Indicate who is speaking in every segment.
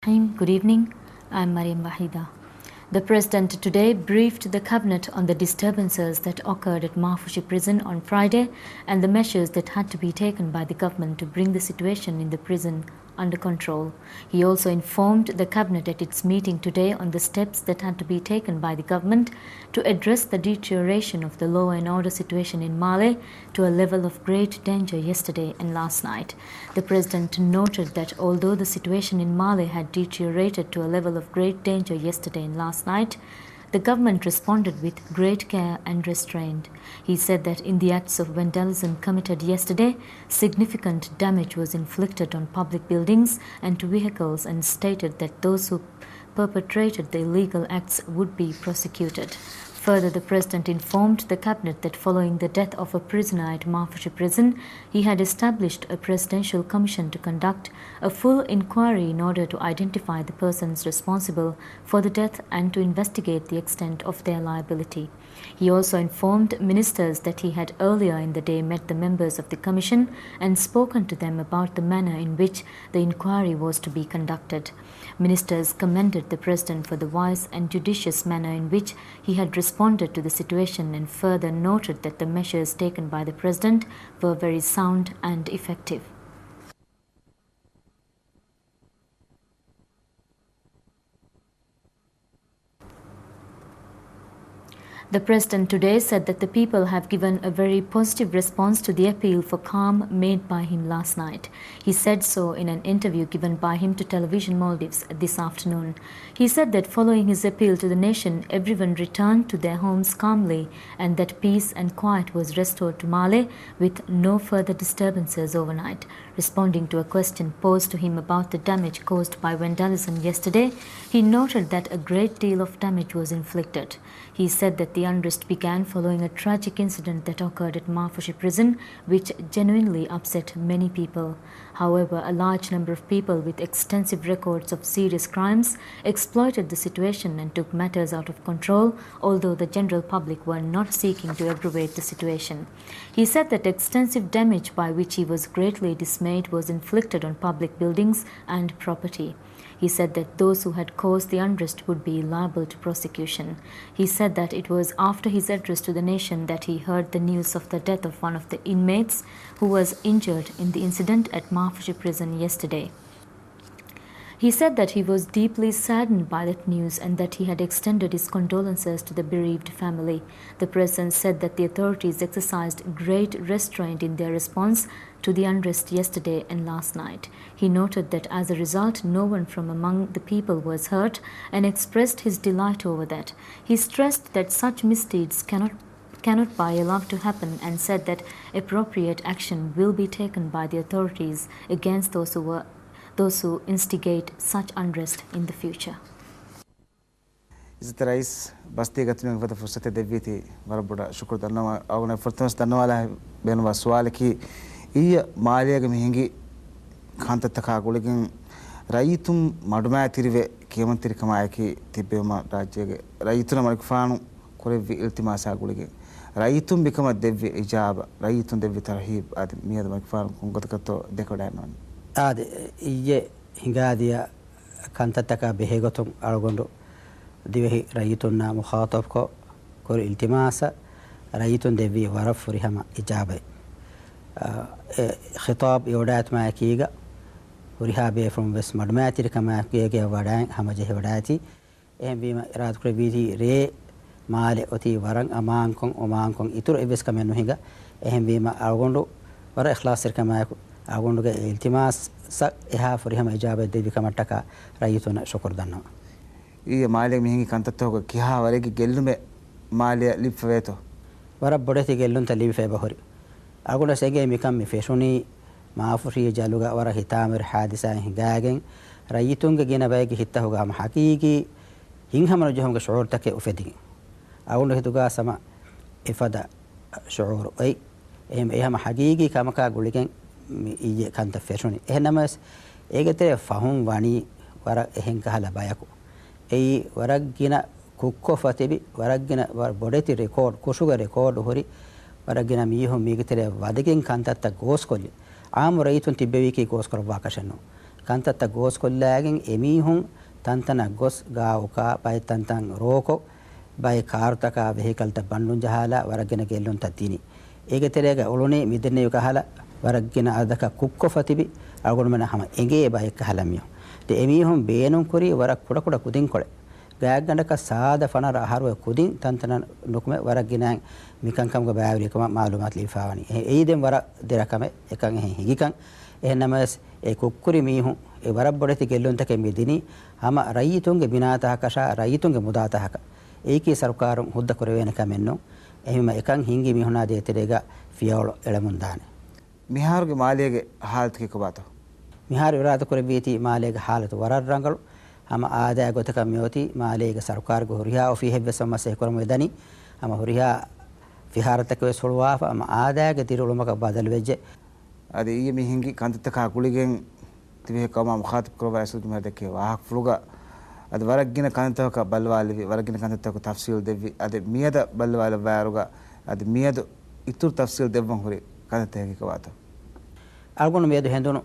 Speaker 1: Good evening. I'm Mariam Wahida. The President today briefed the Cabinet on the disturbances that occurred at Mafushi prison on Friday and the measures that had to be taken by the government to bring the situation in the prison under control. He also informed the Cabinet at its meeting today on the steps that had to be taken by the government to address the deterioration of the law and order situation in Mali to a level of great danger yesterday and last night. The President noted that although the situation in Mali had deteriorated to a level of great danger yesterday and last night, the government responded with great care and restraint. He said that in the acts of vandalism committed yesterday, significant damage was inflicted on public buildings and to vehicles, and stated that those who perpetrated the illegal acts would be prosecuted. Further, the President informed the Cabinet that following the death of a prisoner at Mafushi prison, he had established a presidential commission to conduct a full inquiry in order to identify the persons responsible for the death and to investigate the extent of their liability. He also informed ministers that he had earlier in the day met the members of the commission and spoken to them about the manner in which the inquiry was to be conducted. Ministers commended the President for the wise and judicious manner in which he had responded to the situation, and further noted that the measures taken by the President were very sound and effective. The President today said that the people have given a very positive response to the appeal for calm made by him last night. He said so in an interview given by him to Television Maldives this afternoon. He said that following his appeal to the nation, everyone returned to their homes calmly and that peace and quiet was restored to Mali with no further disturbances overnight. Responding to a question posed to him about the damage caused by vandalism yesterday, he noted that a great deal of damage was inflicted. He said that the unrest began following a tragic incident that occurred at Mafushi prison, which genuinely upset many people. However, a large number of people with extensive records of serious crimes exploited the situation and took matters out of control, although the general public were not seeking to aggravate the situation. He said that extensive damage by which he was greatly dismayed was inflicted on public buildings and property. He said that those who had caused the unrest would be liable to prosecution. He said that it was after his address to the nation that he heard the news of the death of one of the inmates who was injured in the incident at Mafushi prison yesterday. He said that he was deeply saddened by that news and that he had extended his condolences to the bereaved family. The President said that the authorities exercised great restraint in their response to the unrest yesterday and last night. He noted that as a result, no one from among the people was hurt and expressed his delight over that. He stressed that such misdeeds cannot be allowed to happen and said that appropriate action will be taken by the authorities against those who instigate such unrest in the future.
Speaker 2: إذا رئيس بس تيجي من فترة فرصة دفيتي بربنا شكر دنا أو نفرتمس دنا ولا بين وسؤالك هي مالية كمهنجي كانت تكاكل لكن رأيتم مدمع تريفة كيمان تري كمايكي تبي ما راجع رأيتنا مريك فانو كله في التماس أقول لكن رأيتم بكم الدفي إجابة رأيتم دفي ترهيب هذا مية مريك فانو كونك تكتو دكودانون
Speaker 3: iye hingaadiya kantataka behegotum argondo divehi rayitonna mukhatabko kor iltimasa rayitun devi waraf furihama ijabe khitab yodat ma kiga furihabe from west madmati kama kege wadan hamaje wadati bima irad kreviti re male oti warang amankon itur eves kamenu hinga bima argondo wara ikhlas kama أقول لك التماس إها فريهم إجابة دي بكمتك رأيتنا شكر دنا.
Speaker 2: إيه مالك مهني كانت تتوقع كيها وريك جلهم مالي لب فيته.
Speaker 3: ورب بدرتي جلهم تليب في بحري. أقول لك سجى مكان مفيشوني ما فري جالوجا ورا هتامر حادثة هنجاجن رأيتون جينا باقي هته جام حقيقي هنهم رجهم كشعور تك أفدي. أقول لك تجا سما إفادة شعور أي إهم حقيقي كما كأقول لك iye kanta feshoni ehnamas egete fahum wani wara ehen kahala bayako ei waragina kukko fatebi waragina bodeti record kusuga record hori waragina miho migetere wadegen kanta ta gos kolli am rayitun tibbewi ki gos kor vakashano kantata gos kollagen emihun tantana gos gaawka bay tantan roko bay kartaka vehicle ta bandun jahala waragena gellon tatini ege terega ulune midenne yukahala waragena adaka kukko fatibi algon mena hama enge bay kahalamiyo de emihun beenun kori warak kuda kuda kudin kole gaaggandaka saada fanara aharu kudin tantana nukume waragena mikan kam ga baawri kama maalumat lifawani eiden wara derakame ekan higikan ehnamas e kukkuri mihun e warabboreti gellonta midini hama rayitunge binata kasha rayitunge mudata haka eki sarkarun hudda korwena kamenno ehima ekan hingi mihuna de terega fiyawlo elamundane
Speaker 2: miharuge maliyege halat ke kobato
Speaker 3: mihar wirata korbeeti maliyege halatu warar rangalu hama aada gotaka miyoti maliyege sarkar go huriya ofi hebbe samase kormo edani hama huriya fiharatake wesulwafa hama aada ge tirulumaka badal wejje
Speaker 2: adi iye mihingi kantata kuligen tibe kama mukhatib korwa asul ki merdeke wahak fluga ad waragina kantaka balwali waragina kantaka tafsil devi ade miyada balwala waruga ade miyadu itur tafsil devwan hore kantata ke kawata
Speaker 3: algon medu hendunu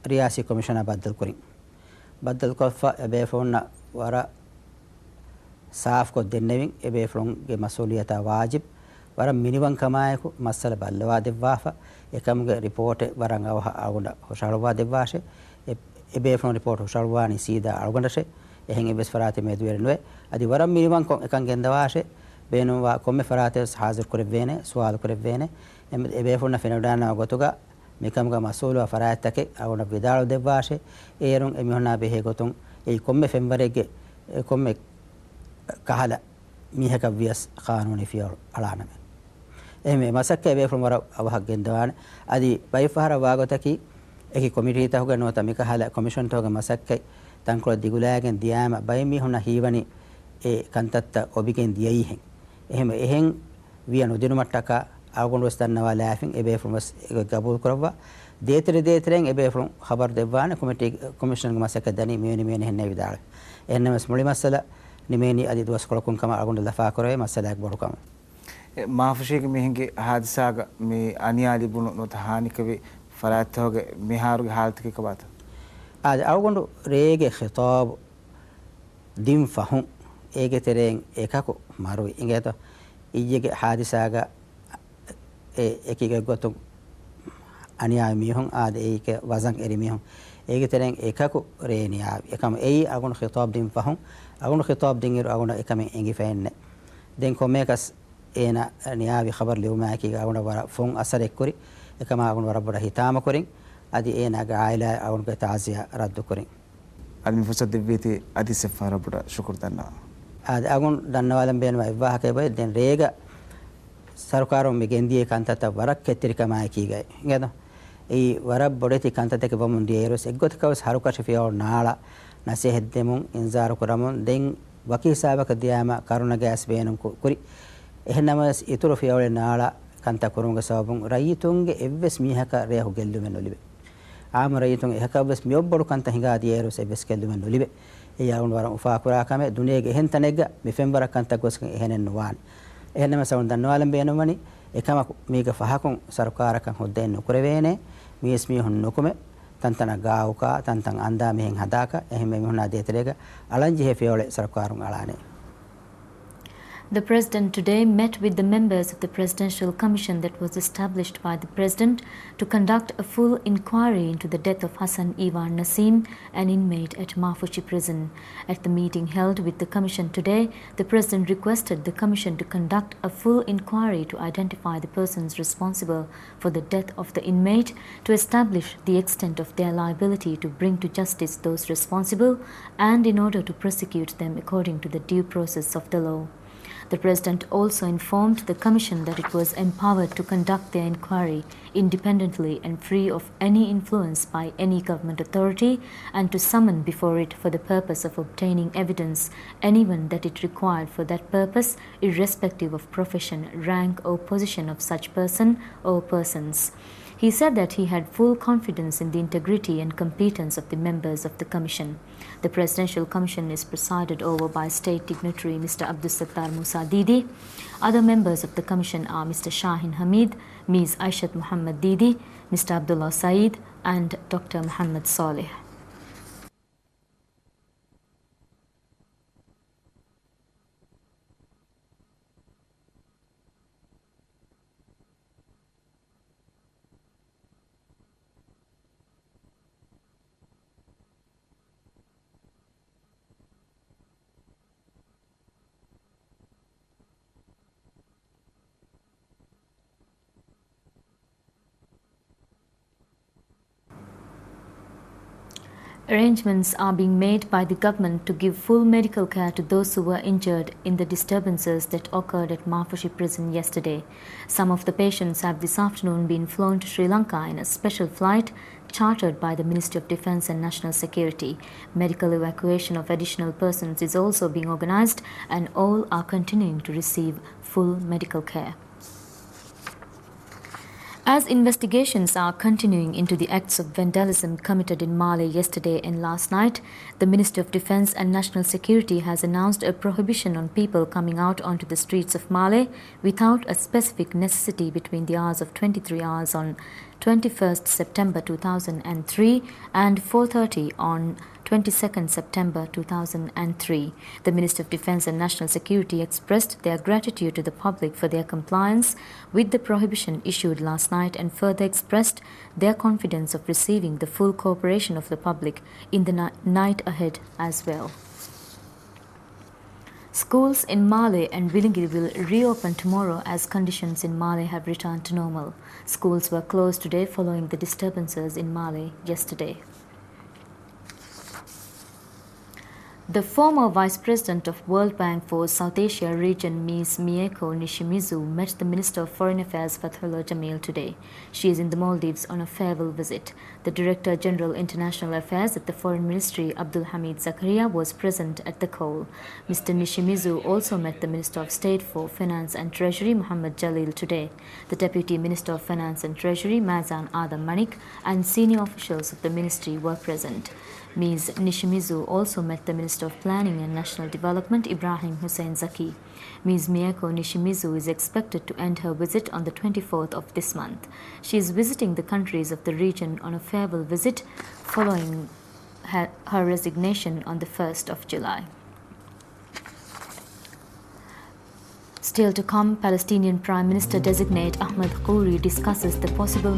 Speaker 3: riyasi commissioner baddal kofa ebe fonna wara saaf ko dennevin ebe flon ge masuliyata wajib wara minivan kamayeku masala balwa devwafa ekamge report waranga agunda hoshalwa devwashe ebe flon report hoshalwani sida algondashe ehen ebes farate meduernwe adi waram minivan ko ekan gendawashe beenwa komme farate hazir korevene sual korevene ebe flon fenodana gotuga mekamga masulu farayatake agunda vidalu devwashe erun emihona behe gotun ei komme fembarege komme kahala mihaka vias qanuni fiyor alaname ehme masakke be from wara awha gendawan adi bayfahara wagotaki eki committee ta hoga no tamika hala commission toga masakke tankro digulagen diama baymi hona hiwani e kantatta obigen diyaihen ehme ehen wianu dinumattaka agon rostannawa laughing ebe from gabul korwa deetren ebe from khabar devwana committee commission masakke dani meni henne vidal ennemas muli masala nimeni adi dos kolokun kama agon lafa korwe masala ek bodukam
Speaker 2: maafushege mihinge hadisaga me aniyali bunu no tahani kave faratoge miharuge halatke kabata
Speaker 3: ad awgondu reege khitab dim fahum ege tereng ekako maru ingeto ijege hadisaga ekige gotum aniya mihun ad eke wazan eri mihun ege tereng ekako reeniya ekam ei agon khitab dim fahum agon khitab dingir agon ekam engi fenne den komekas ena niyabi khabar liuma ki aguna wara fon asar ekkuri ekama aguna wara boda hitama korin adi ena ga aila agun ka ta'ziya raddu korin
Speaker 2: admi fursat deviti adi safara boda shukr danna
Speaker 3: ad agun dannawalam benwa ibah ke bay den rega sarkarum me gendiye kantata warak ketrika ma ki gay ngeda ei warab bodeti kantata ke bamun dieros eggot kawas harukash fiyor naala nase heddemun inzar kuramun den waki sabaka diyama karuna gas benum kuri ehnamas ituru fiyawle naala kanta kurunga sabun rayitunge evves mihaka rehu gellumen olibe am rayitun ehaka bes miyobbodu kanta hinga dieru se bes gellumen olibe e yaun wara ufa kura kame duniyege hentanega mifembara kanta gosken ehenen nuwan ehnamas awun danwalam beenumani ekama miga fahakun sarkarakan hodden nukurevene miesmi hun nukume tantana gaawka tantan anda mehen hadaka ehme mihuna deterega alanji he fiyawle sarkarun alane.
Speaker 1: The President today met with the members of the Presidential Commission that was established by the President to conduct a full inquiry into the death of Hassan Ivar Nasim, an inmate at Mafushi prison. At the meeting held with the Commission today, the President requested the Commission to conduct a full inquiry to identify the persons responsible for the death of the inmate, to establish the extent of their liability, to bring to justice those responsible, and in order to prosecute them according to the due process of the law. The President also informed the Commission that it was empowered to conduct their inquiry independently and free of any influence by any government authority, and to summon before it for the purpose of obtaining evidence anyone that it required for that purpose, irrespective of profession, rank or position of such person or persons. He said that he had full confidence in the integrity and competence of the members of the Commission. The Presidential Commission is presided over by State Dignitary Mr. Abdul Sattar Musa Didi. Other members of the Commission are Mr. Shahin Hamid, Ms. Aishat Muhammad Didi, Mr. Abdullah Saeed and Dr. Muhammad Saleh. Arrangements are being made by the government to give full medical care to those who were injured in the disturbances that occurred at Mafushi prison yesterday. Some of the patients have this afternoon been flown to Sri Lanka in a special flight chartered by the Ministry of Defence and National Security. Medical evacuation of additional persons is also being organised, and all are continuing to receive full medical care. As investigations are continuing into the acts of vandalism committed in Mali yesterday and last night, the Ministry of Defence and National Security has announced a prohibition on people coming out onto the streets of Mali without a specific necessity between the hours of 23 hours on 21st September 2003 and 4:30 on 22nd September 2003. The Ministry of Defence and National Security expressed their gratitude to the public for their compliance with the prohibition issued last night and further expressed their confidence of receiving the full cooperation of the public in the night ahead as well. Schools in Male and Willingiri will reopen tomorrow as conditions in Male have returned to normal. Schools were closed today following the disturbances in Male yesterday. The former Vice President of World Bank for South Asia region, Ms. Mieko Nishimizu, met the Minister of Foreign Affairs Fathullah Jamil today. She is in the Maldives on a farewell visit. The Director General International Affairs at the Foreign Ministry, Abdul Hamid Zakaria, was present at the call. Mr. Nishimizu also met the Minister of State for Finance and Treasury, Muhammad Jalil, today. The Deputy Minister of Finance and Treasury, Mazan Adam Manik, and senior officials of the ministry were present. Ms. Nishimizu also met the Minister of Planning and National Development, Ibrahim Hussein Zaki. Ms. Mieko Nishimizu is expected to end her visit on the 24th of this month. She is visiting the countries of the region on a farewell visit following her resignation on the 1st of July. Still to come, Palestinian Prime Minister-designate Ahmed Khouri discusses the possible